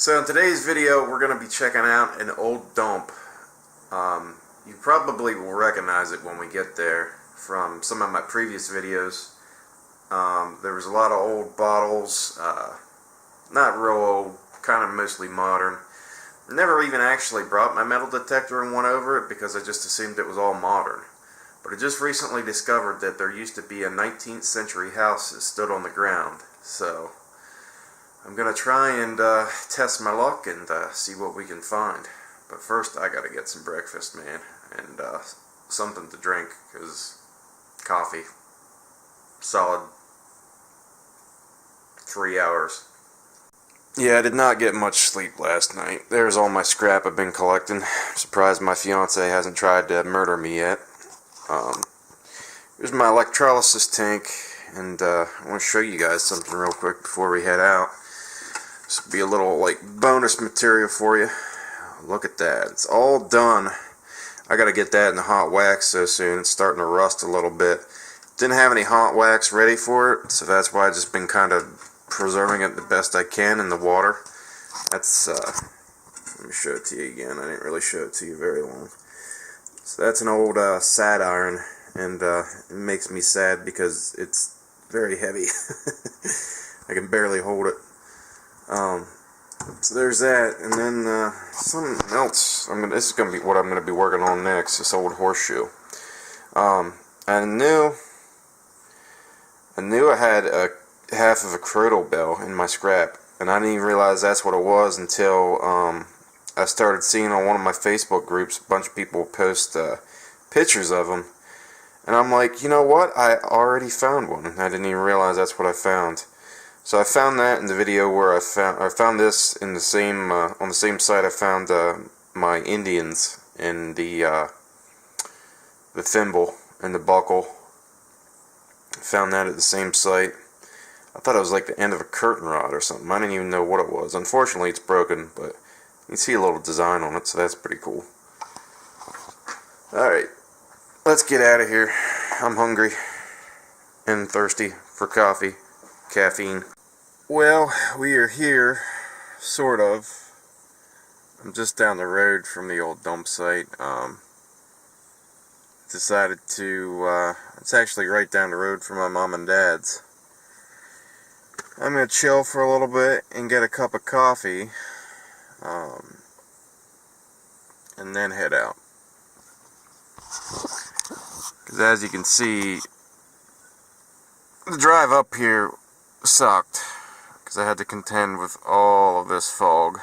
So in today's video, we're going to be checking out an old dump. You probably will recognize it when we get there from some of my previous videos. There was a lot of old bottles, not real old, kind of mostly modern. Never even actually brought my metal detector and went over it because I just assumed it was all modern. But I just recently discovered that there used to be a 19th century house that stood on the ground. So I'm going to try and test my luck and see what we can find. But first I got to get some breakfast, man, and something to drink, because coffee, solid 3 hours. Yeah, I did not get much sleep last night. There's all my scrap I've been collecting. I'm surprised my fiance hasn't tried to murder me yet. Here's my electrolysis tank, and I want to show you guys something real quick before we head out. This will be a little bonus material for you. Look at that. It's all done. I gotta get that in the hot wax so soon. It's starting to rust a little bit. Didn't have any hot wax ready for it, so that's why I've just been kind of preserving it the best I can in the water. That's, let me show it to you again. I didn't really show it to you very long. So that's an old sad iron, and it makes me sad because it's very heavy. I can barely hold it. So there's that, and then something else. This is gonna be what I'm gonna be working on next. This old horseshoe. I knew I had a half of a Crotal bell in my scrap, and I didn't even realize that's what it was until I started seeing on one of my Facebook groups a bunch of people post pictures of them, and I'm like, you know what? I already found one, and I didn't even realize that's what I found. So I found that in the video where I found this in the same on the same site I found my Indians and the thimble and the buckle. I found that at the same site. I thought it was like the end of a curtain rod or something. I didn't even know what it was. Unfortunately, it's broken, but you can see a little design on it, so that's pretty cool. Alright, let's get out of here. I'm hungry and thirsty for coffee. Caffeine. Well, we are here, sort of. I'm just down the road from the old dump site. Decided to, it's actually right down the road from my mom and dad's. I'm going to chill for a little bit and get a cup of coffee, and then head out. Because as you can see, the drive up here sucked, because I had to contend with all of this fog,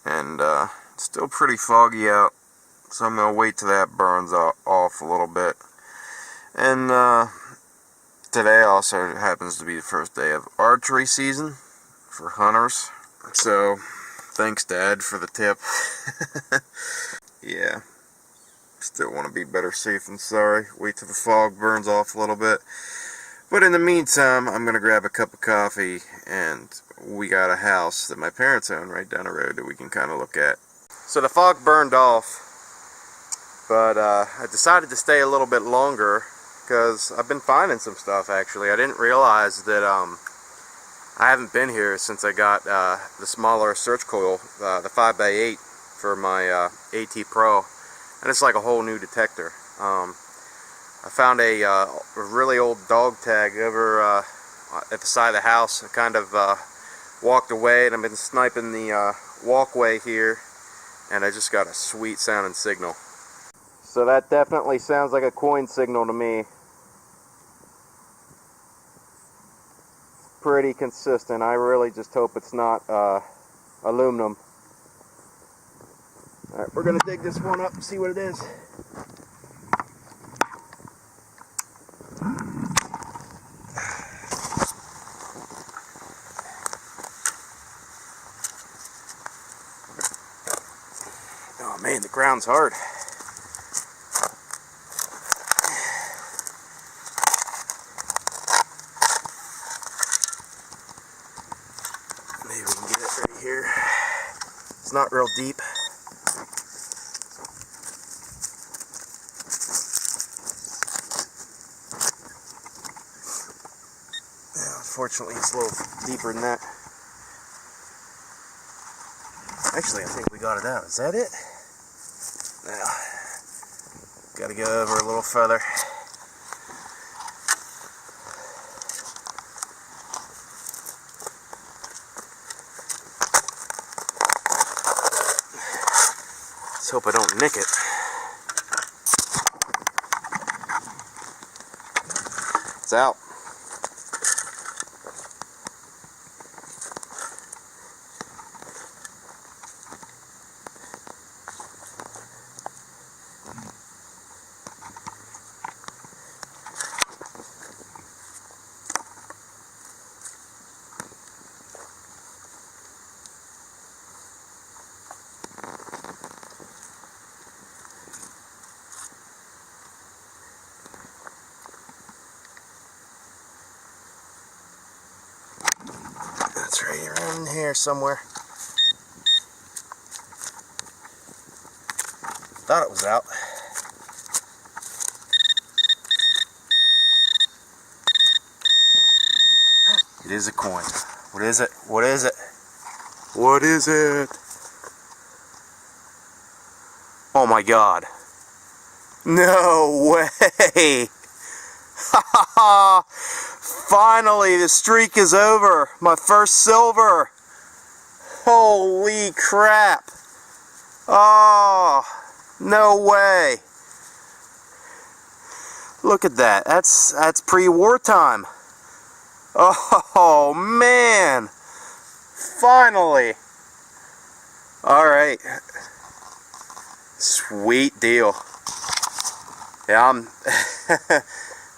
and it's still pretty foggy out, so I'm going to wait till that burns off a little bit. And today also happens to be the first day of archery season for hunters, so thanks Dad for the tip. Yeah, still want to be better safe than sorry. Wait till the fog burns off a little bit. But in the meantime, I'm going to grab a cup of coffee, and we got a house that my parents own right down the road that we can kind of look at. So the fog burned off, but I decided to stay a little bit longer because I've been finding some stuff actually. I didn't realize that I haven't been here since I got the smaller search coil, the 5x8 for my AT Pro, and it's like a whole new detector. I found a really old dog tag over at the side of the house. I kind of walked away, and I've been sniping the walkway here, and I just got a sweet sounding signal. So that definitely sounds like a coin signal to me. Pretty consistent. I really just hope it's not aluminum. Alright, we're going to dig this one up and see what it is. Oh man, the ground's hard. Maybe we can get it right here. It's not real deep. Unfortunately, it's a little deeper than that. Actually, I think we got it out. Is that it? Now, gotta go over a little further. Let's hope I don't nick it. It's out. It's right around here somewhere. Thought it was out. It is a coin. What is it? What is it? What is it? Oh my God. No way! Ha ha ha! Finally, the streak is over. My first silver. Holy crap. Oh, no way. Look at that. That's pre-war time. Oh, man. Finally. All right. Sweet deal. Yeah,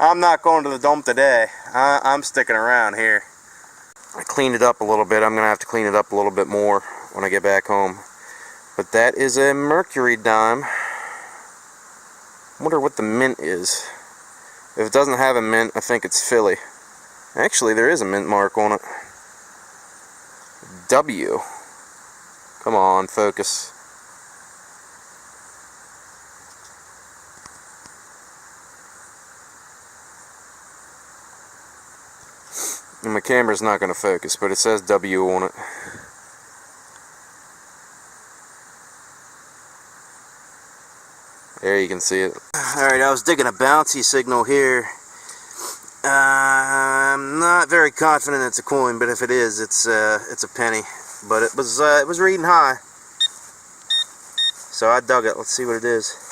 I'm not going to the dump today. I'm sticking around here. I cleaned it up a little bit. I'm going to have to clean it up a little bit more when I get back home. But that is a Mercury dime. I wonder what the mint is. If it doesn't have a mint, I think it's Philly. Actually, there is a mint mark on it. W. Come on, focus. And my camera's not going to focus, but it says W on it. There you can see it. Alright, I was digging a bouncy signal here. I'm not very confident it's a coin, but if it is, it's a penny. But it was reading high. So I dug it. Let's see what it is.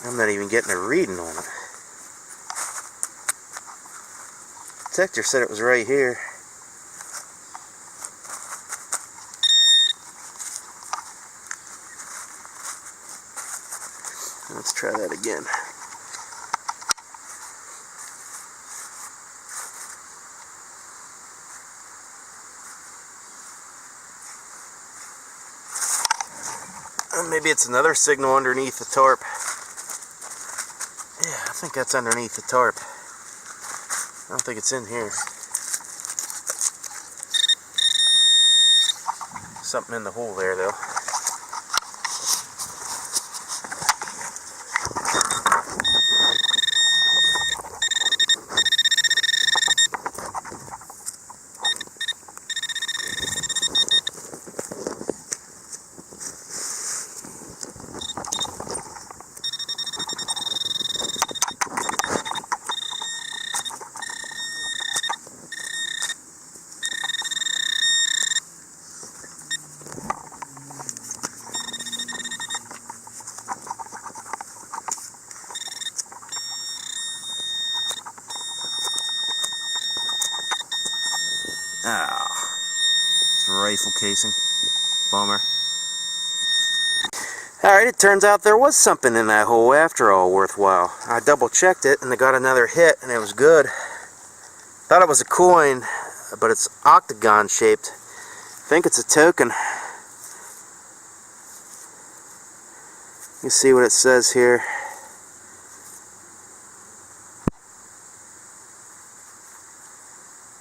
I'm not even getting a reading on it. Detector said it was right here. Let's try that again. Maybe it's another signal underneath the tarp. Yeah, I think that's underneath the tarp. I don't think it's in here. Something in the hole there, though. Ah, it's a rifle casing. Bummer. Alright, it turns out there was something in that hole after all worthwhile. I double checked it and I got another hit and it was good. Thought it was a coin, but it's octagon shaped. I think it's a token. You see what it says here.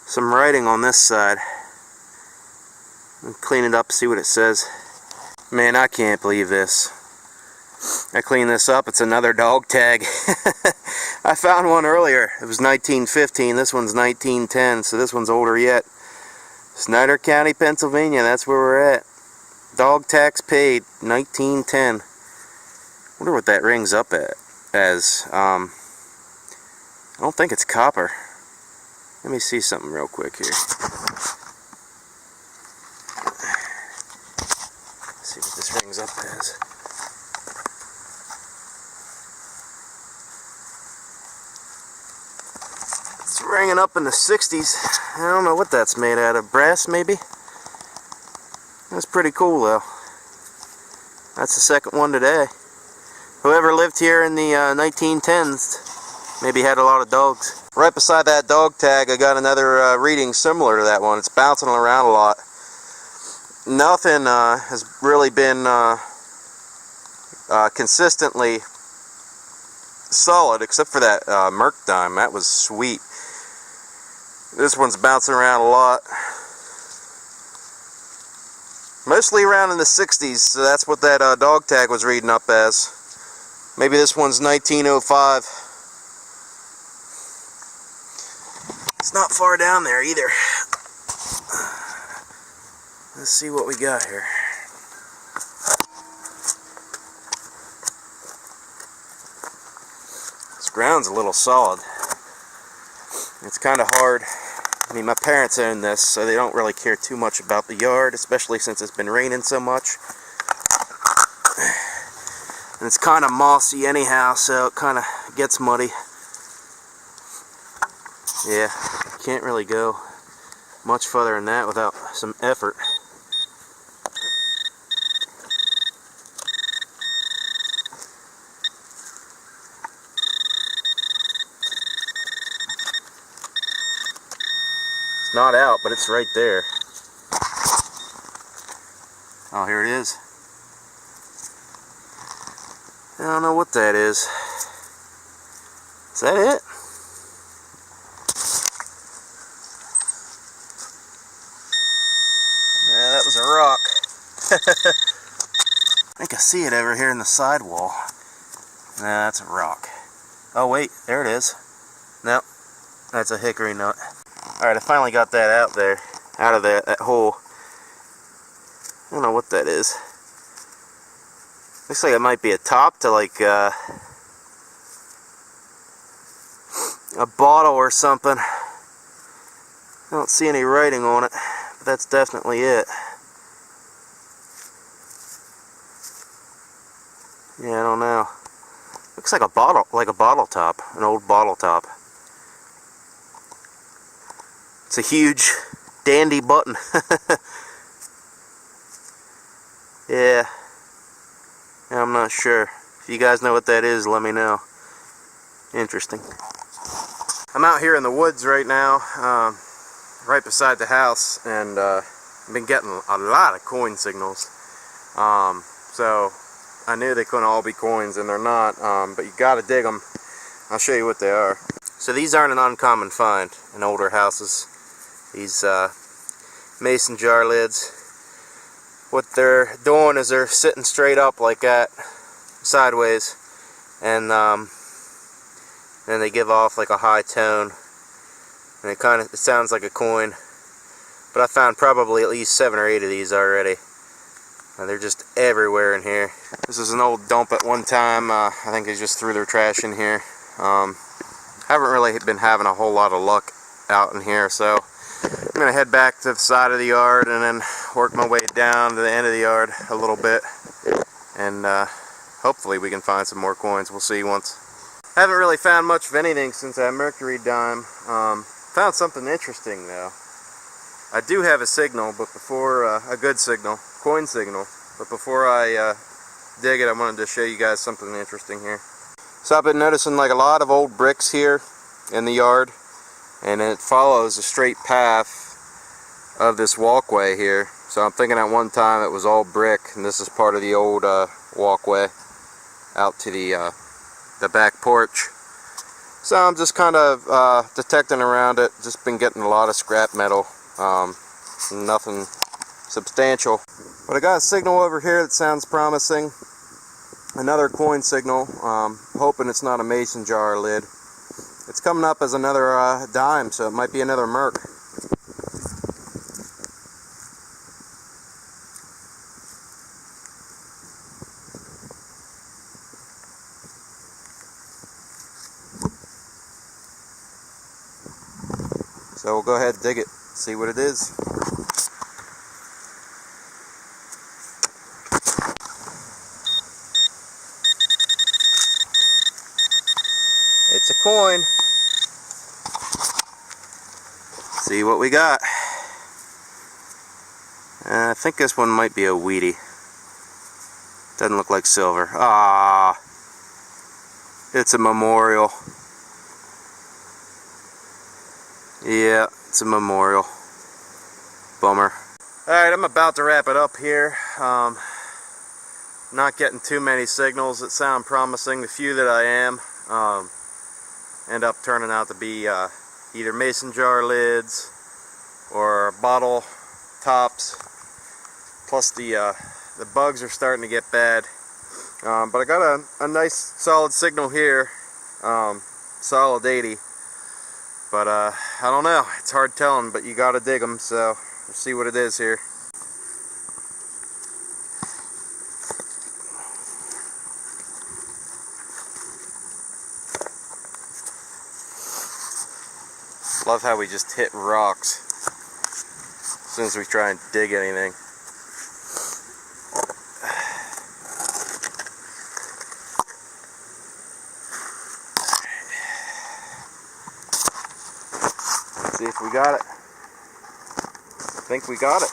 Some writing on this side. I'll clean it up, see what it says. Man, I can't believe this. I clean this up, it's another dog tag. I found one earlier. It was 1915. This one's 1910, so this one's older yet. Snyder County, Pennsylvania. That's where we're at. Dog tax paid, 1910. Wonder what that rings up as. I don't think it's copper. Let me see something real quick here. Let's see what this rings up as. It's ringing up in the 60s. I don't know what that's made out of. Brass, maybe? That's pretty cool, though. That's the second one today. Whoever lived here in the 1910s maybe had a lot of dogs. Right beside that dog tag, I got another reading similar to that one. It's bouncing around a lot. Nothing has really been consistently solid except for that Merc dime. That was sweet. This one's bouncing around a lot. Mostly around in the 60s, so that's what that dog tag was reading up as. Maybe this one's 1905. It's not far down there either. Let's see what we got here. This ground's a little solid. It's kind of hard. I mean, my parents own this, so they don't really care too much about the yard, especially since it's been raining so much. And it's kind of mossy anyhow, so it kind of gets muddy. Yeah, can't really go much further than that without some effort. It's not out, but it's right there. Oh, here it is. I don't know what that is. Is that it? Yeah, that was a rock. I think I see it over here in the sidewall. Nah, that's a rock. Oh wait, there it is. Nope, that's a hickory nut. Alright, I finally got that out there, out of that hole. I don't know what that is. Looks like it might be a top to like a bottle or something. I don't see any writing on it, but that's definitely it. Yeah, I don't know. Looks like a bottle top, an old bottle top. It's a huge dandy button. Yeah. I'm not sure. If you guys know what that is, let me know. Interesting. I'm out here in the woods right now, right beside the house, and I've been getting a lot of coin signals. So I knew they couldn't all be coins, and they're not, but you gotta dig them. I'll show you what they are. So these aren't an uncommon find in older houses. These mason jar lids. What they're doing is they're sitting straight up like that, sideways, and then they give off like a high tone, and it sounds like a coin. But I found probably at least 7 or 8 of these already, and they're just everywhere in here. This is an old dump at one time. I think they just threw their trash in here. Haven't really been having a whole lot of luck out in here, so I'm going to head back to the side of the yard and then work my way down to the end of the yard a little bit, and hopefully we can find some more coins. We'll see once. Haven't really found much of anything since that mercury dime. Found something interesting though. I do have a signal, but before a good signal, coin signal, but before I dig it, I wanted to show you guys something interesting here. So I've been noticing like a lot of old bricks here in the yard, and it follows a straight path of this walkway here. So I'm thinking at one time it was all brick, and this is part of the old walkway out to the back porch. So I'm just kind of detecting around it. Just been getting a lot of scrap metal. Nothing substantial. But I got a signal over here that sounds promising. Another coin signal. Hoping it's not a mason jar lid. It's coming up as another dime, so it might be another Merc. So we'll go ahead and dig it, see what it is. It's a coin. See what we got. I think this one might be a Wheatie. Doesn't look like silver. Ah, it's a memorial. Yeah, it's a memorial. Bummer. Alright, I'm about to wrap it up here. Not getting too many signals that sound promising. The few that I am end up turning out to be either mason jar lids or bottle tops. Plus the bugs are starting to get bad. But I got a nice solid signal here. Solid 80. But I don't know, it's hard telling, but you gotta dig them, so we'll see what it is here. Love how we just hit rocks as soon as we try and dig anything. See if we got it. I think we got it.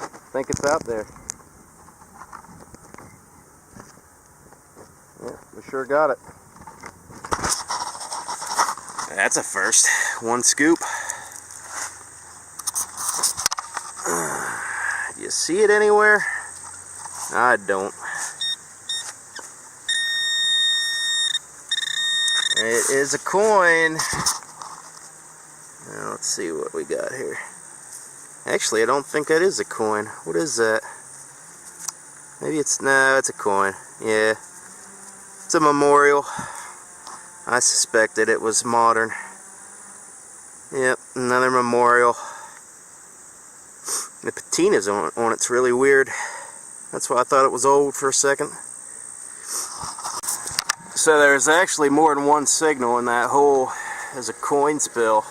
I think it's out there. Yeah, we sure got it. That's a first. One scoop. Do you see it anywhere? I don't. It is a coin. Now let's see what we got here. Actually, I don't think that is a coin. What is that? Maybe it's, no, it's a coin. Yeah. It's a memorial. I suspected it was modern. Yep, another memorial. The patina's on it's really weird. That's why I thought it was old for a second. So there's actually more than one signal in that hole as a coin spill.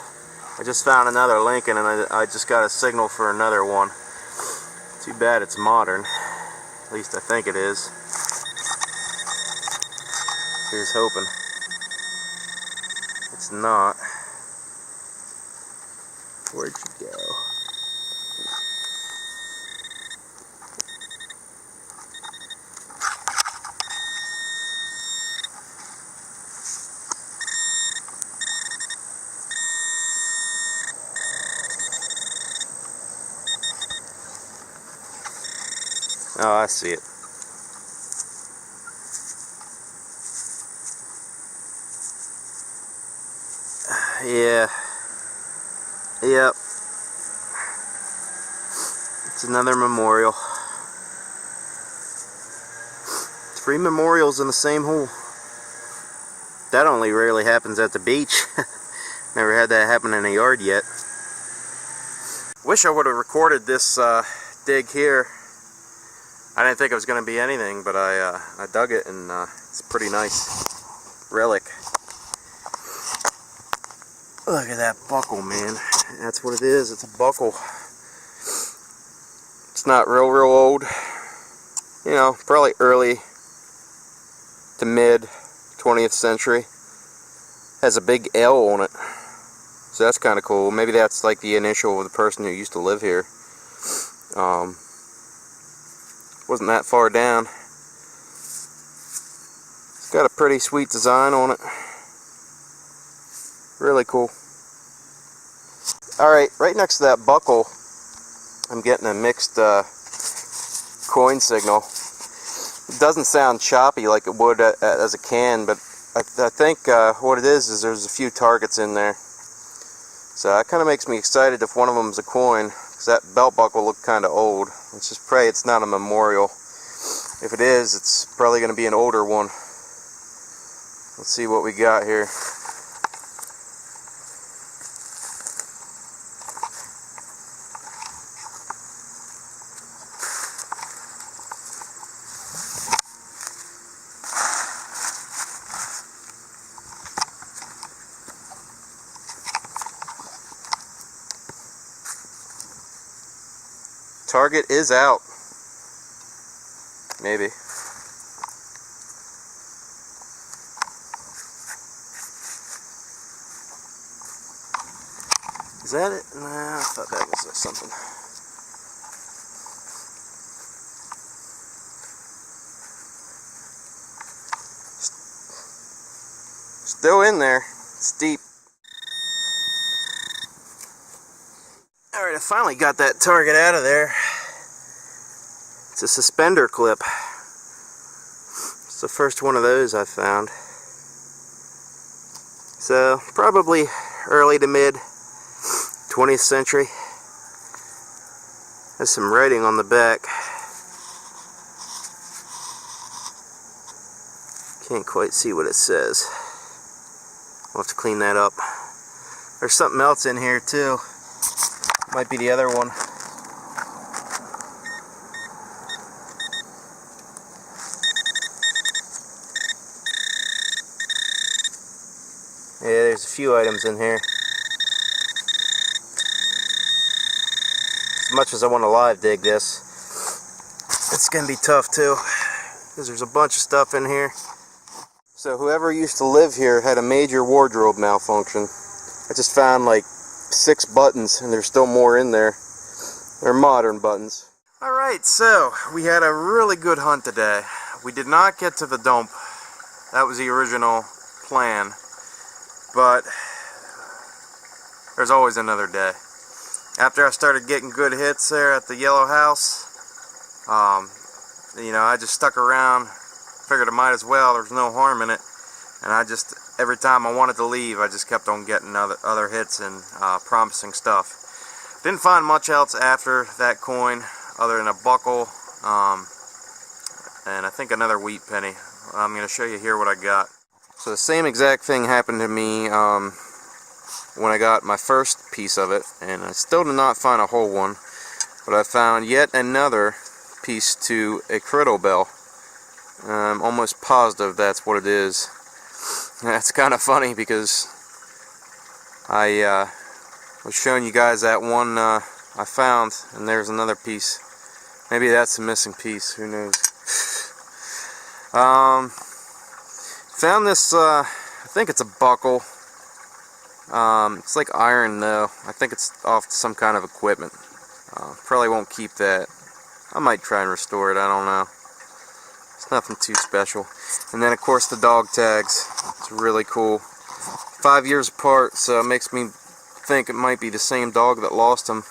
I just found another Lincoln and I just got a signal for another one. Too bad it's modern. At least I think it is. Here's hoping. It's not. Where'd you go? Oh, I see it. Yeah. Yep. It's another memorial. 3 memorials in the same hole. That only rarely happens at the beach. Never had that happen in a yard yet. Wish I would have recorded this dig here. I didn't think it was going to be anything, but I dug it, and it's a pretty nice relic. Look at that buckle, man. That's what it is. It's a buckle. It's not real old. You know, probably early to mid 20th century. Has a big L on it. So that's kind of cool. Maybe that's like the initial of the person who used to live here. Wasn't that far down. It's got a pretty sweet design on it. Really cool. Alright, right next to that buckle, I'm getting a mixed coin signal. It doesn't sound choppy like it would as a can, but I think what it is there's a few targets in there. So that kind of makes me excited if one of them is a coin, because that belt buckle looked kind of old. Let's just pray it's not a memorial. If it is, it's probably going to be an older one. Let's see what we got here. Target is out. Maybe. Is that it? Nah, I thought that was something. Still in there. It's deep. Alright, I finally got that target out of there. It's a suspender clip. It's the first one of those I found. So, probably early to mid 20th century. There's some writing on the back. Can't quite see what it says. We'll have to clean that up. There's something else in here too. Might be the other one. Yeah, there's a few items in here. As much as I want to live dig this, it's gonna be tough too, because there's a bunch of stuff in here. So whoever used to live here had a major wardrobe malfunction. I just found like 6 buttons, and there's still more in there. They're modern buttons. Alright, so we had a really good hunt today. We did not get to the dump. That was the original plan. But there's always another day. After I started getting good hits there at the yellow house, you know, I just stuck around, figured I might as well, there's no harm in it, and I just, every time I wanted to leave, I just kept on getting other hits and promising stuff. Didn't find much else after that coin, other than a buckle, and I think another wheat penny. I'm going to show you here what I got. So the same exact thing happened to me when I got my first piece of it, and I still did not find a whole one, but I found yet another piece to a criddle bell. I'm almost positive that's what it is. That's kind of funny because I was showing you guys that one I found, and there's another piece. Maybe that's a missing piece, who knows. Found this, I think it's a buckle. It's like iron though. I think it's off some kind of equipment. Probably won't keep that. I might try and restore it, I don't know. It's nothing too special. And then of course the dog tags. It's really cool. 5 years apart, so it makes me think it might be the same dog that lost them.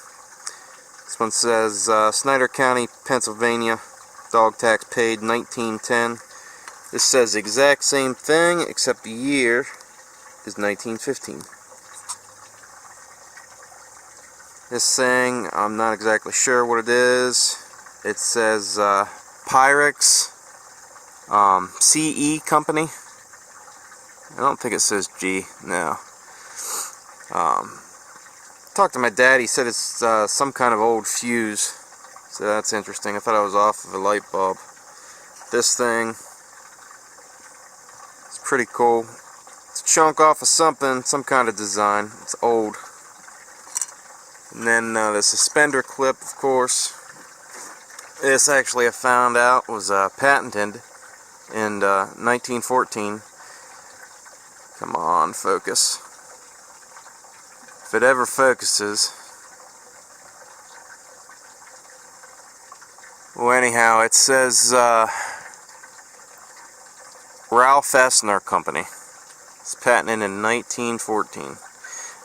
This one says Snyder County, Pennsylvania. Dog tax paid 1910. This says the exact same thing, except the year is 1915. This thing, I'm not exactly sure what it is. It says Pyrex CE company. I don't think it says G, no. Talked to my dad, he said it's some kind of old fuse. So that's interesting. I thought I was off of a light bulb. This thing, pretty cool. It's a chunk off of something, some kind of design. It's old. And then the suspender clip, of course. This actually I found out was patented in 1914. Come on, focus. If it ever focuses. Well, anyhow, it says Ralph Essner Company. It's patented in 1914.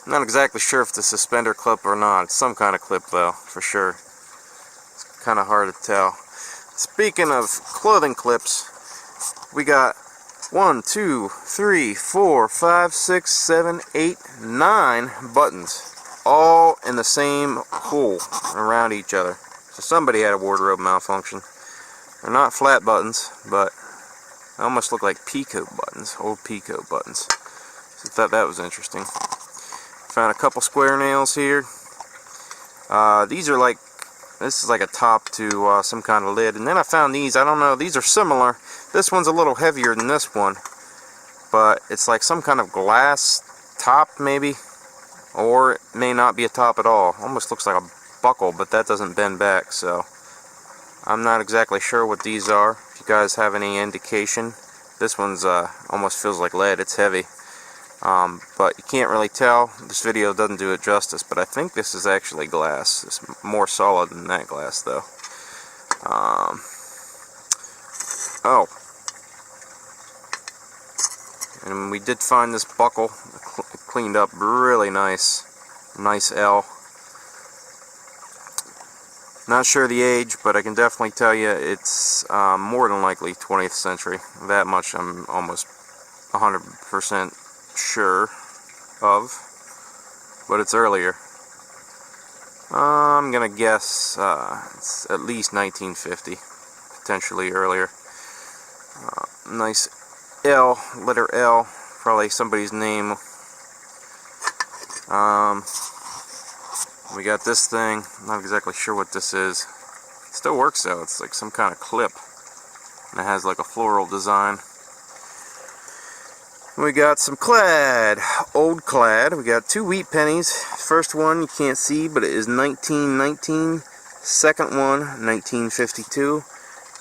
I'm not exactly sure if it's a suspender clip or not. It's some kind of clip though, for sure. It's kind of hard to tell. Speaking of clothing clips, we got 1, 2, 3, 4, 5, 6, 7, 8, 9 buttons. All in the same hole around each other. So somebody had a wardrobe malfunction. They're not flat buttons, but They almost look like Peacoat buttons, old Peacoat buttons. So I thought that was interesting. Found a couple square nails here. These are like, this is like a top to some kind of lid. And then I found these, I don't know, these are similar. This one's a little heavier than this one. But it's like some kind of glass top maybe. Or it may not be a top at all. Almost looks like a buckle, but that doesn't bend back. So I'm not exactly sure what these are. If you guys have any indication. This one's almost feels like lead. It's heavy. But you can't really tell. This video doesn't do it justice, but I think this is actually glass. It's more solid than that glass, though. Oh. And we did find this buckle. Cleaned up really nice. Nice L. Not sure the age, but I can definitely tell you it's more than likely 20th century. That much I'm almost 100% sure of, but it's earlier. I'm gonna guess it's at least 1950, potentially earlier. Nice L, letter L, probably somebody's name. We got this thing, not exactly sure what this is. It still works though, it's like some kind of clip, and it has like a floral design. We got some clad, old clad. We got 2 wheat pennies. First one you can't see, but it is 1919. Second one, 1952.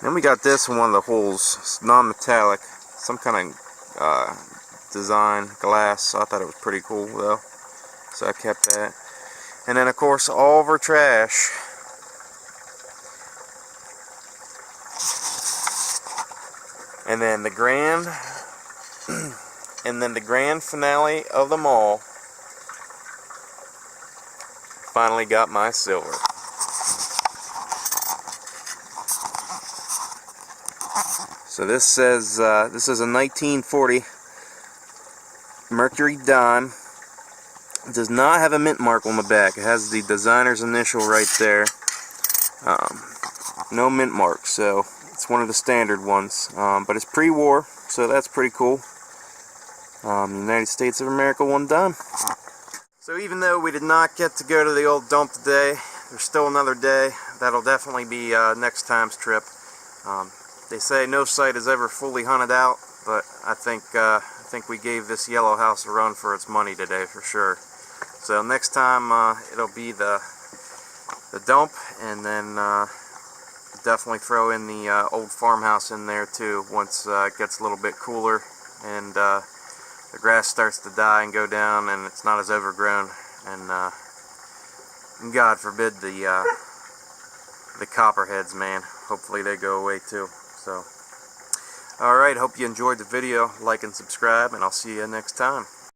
Then we got this in one of the holes. It's non-metallic, some kind of design, glass. I thought it was pretty cool though, so I kept that. And then of course all of our trash. And then the grand finale of them all, finally got my silver. So this says this is a 1940 Mercury dime. It does not have a mint mark on the back. It has the designer's initial right there. No mint mark, so it's one of the standard ones. But it's pre-war, so that's pretty cool. United States of America, 1 dime. So even though we did not get to go to the old dump today, there's still another day. That'll definitely be next time's trip. They say no site is ever fully hunted out, but I think we gave this yellow house a run for its money today for sure. So next time it'll be the dump, and then definitely throw in the old farmhouse in there too once it gets a little bit cooler and the grass starts to die and go down and it's not as overgrown, and God forbid the copperheads, man. Hopefully they go away too. So alright, hope you enjoyed the video. Like and subscribe, and I'll see you next time.